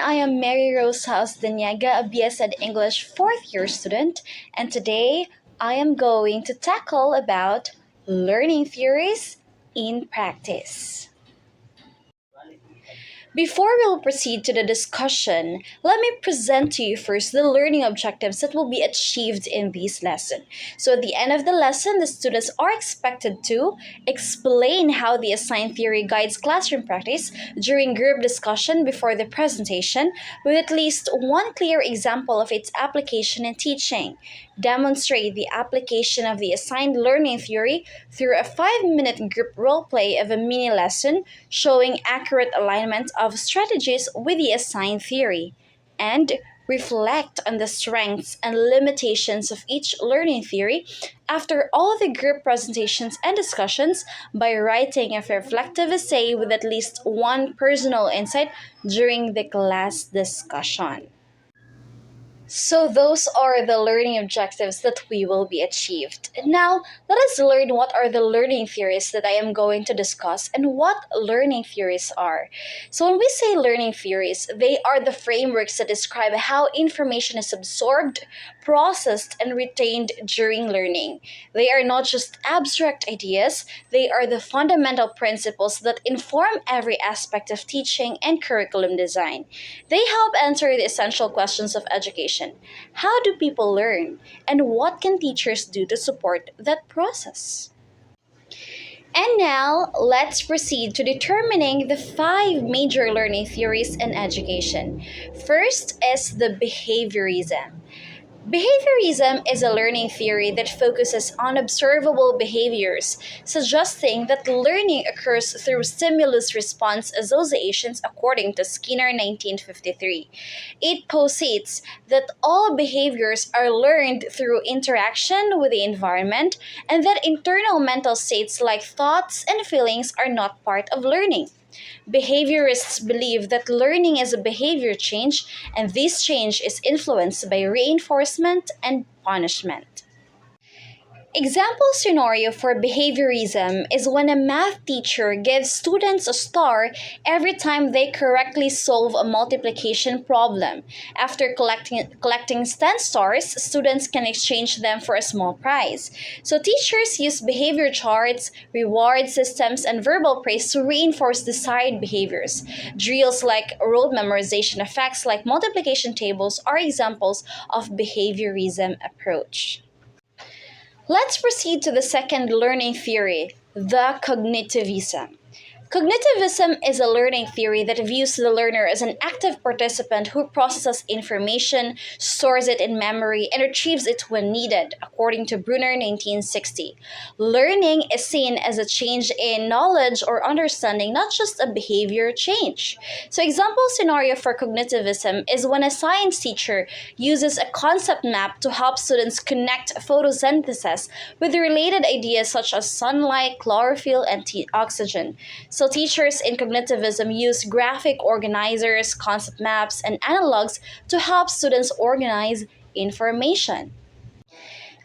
I am Mary Rose House Deniega, a BSEd English fourth year student, and today I am going to tackle about learning theories in practice. Before we'll proceed to the discussion, let me present to you first the learning objectives that will be achieved in this lesson. So at the end of the lesson, the students are expected to explain how the assigned theory guides classroom practice during group discussion before the presentation with at least one clear example of its application in teaching. Demonstrate the application of the assigned learning theory through a 5-minute group role play of a mini lesson showing accurate alignment of strategies with the assigned theory, and reflect on the strengths and limitations of each learning theory after all the group presentations and discussions by writing a reflective essay with at least one personal insight during the class discussion. So those are the learning objectives that we will be achieved. Now, let us learn what are the learning theories that I am going to discuss and what learning theories are. So when we say learning theories, they are the frameworks that describe how information is absorbed, processed, and retained during learning. They are not just abstract ideas, they are the fundamental principles that inform every aspect of teaching and curriculum design. They help answer the essential questions of education. How do people learn? And what can teachers do to support that process? And now, let's proceed to determining the 5 major learning theories in education. First is the behaviorism. Behaviorism is a learning theory that focuses on observable behaviors, suggesting that learning occurs through stimulus-response associations according to Skinner 1953. It posits that all behaviors are learned through interaction with the environment and that internal mental states like thoughts and feelings are not part of learning. Behaviorists believe that learning is a behavior change, and this change is influenced by reinforcement and punishment. Example scenario for behaviorism is when a math teacher gives students a star every time they correctly solve a multiplication problem. After collecting 10 stars, students can exchange them for a small prize. So teachers use behavior charts, reward systems, and verbal praise to reinforce desired behaviors. Drills like rote memorization of facts like multiplication tables are examples of behaviorism approach. Let's proceed to the second learning theory, the cognitivism. Cognitivism is a learning theory that views the learner as an active participant who processes information, stores it in memory, and retrieves it when needed, according to Brunner 1960. Learning is seen as a change in knowledge or understanding, not just a behavior change. So example scenario for cognitivism is when a science teacher uses a concept map to help students connect photosynthesis with related ideas such as sunlight, chlorophyll, and oxygen. So teachers in cognitivism use graphic organizers, concept maps, and analogs to help students organize information.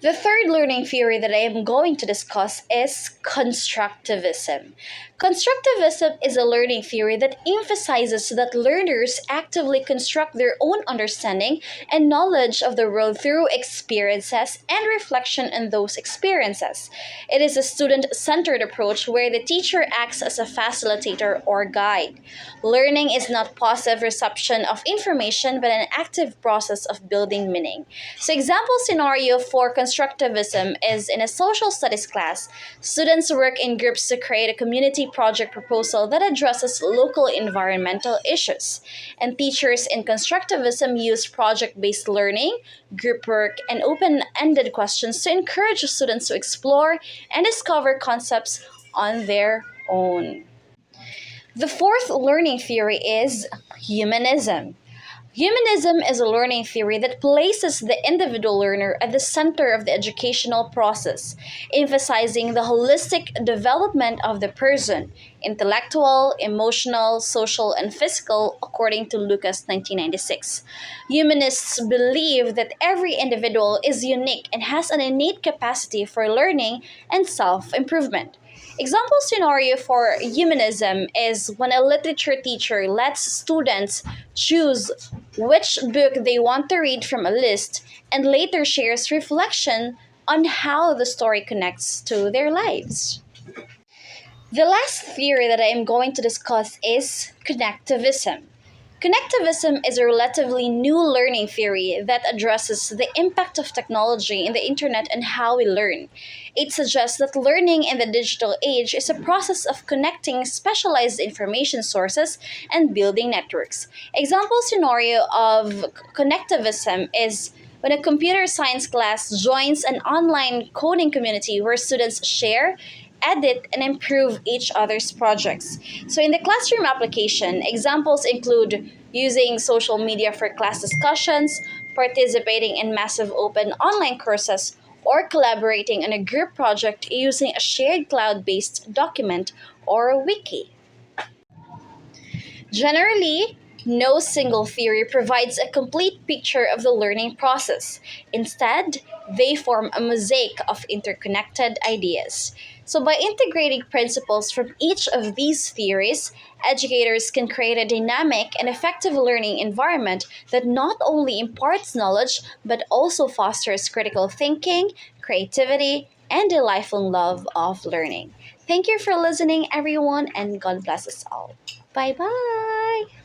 The third learning theory that I am going to discuss is constructivism. Constructivism is a learning theory that emphasizes that learners actively construct their own understanding and knowledge of the world through experiences and reflection on those experiences. It is a student-centered approach where the teacher acts as a facilitator or guide. Learning is not passive reception of information but an active process of building meaning. So example scenario for constructivism is in a social studies class. Students work in groups to create a community project proposal that addresses local environmental issues. And teachers in constructivism use project-based learning, group work, and open-ended questions to encourage students to explore and discover concepts on their own. The fourth learning theory is humanism. Humanism is a learning theory that places the individual learner at the center of the educational process, emphasizing the holistic development of the person, intellectual, emotional, social, and physical, according to Lucas 1996. Humanists believe that every individual is unique and has an innate capacity for learning and self-improvement. Example scenario for humanism is when a literature teacher lets students choose which book they want to read from a list and later shares reflection on how the story connects to their lives. The last theory that I am going to discuss is connectivism. Connectivism is a relatively new learning theory that addresses the impact of technology in the internet and how we learn. It suggests that learning in the digital age is a process of connecting specialized information sources and building networks. Example scenario of connectivism is when a computer science class joins an online coding community where students share, edit, and improve each other's projects. So, in the classroom application, examples include using social media for class discussions, participating in massive open online courses, or collaborating on a group project using a shared cloud based document or a wiki. Generally, no single theory provides a complete picture of the learning process. Instead, they form a mosaic of interconnected ideas. So, by integrating principles from each of these theories, educators can create a dynamic and effective learning environment that not only imparts knowledge but also fosters critical thinking, creativity, and a lifelong love of learning. Thank you for listening, everyone, and God bless us all. Bye bye.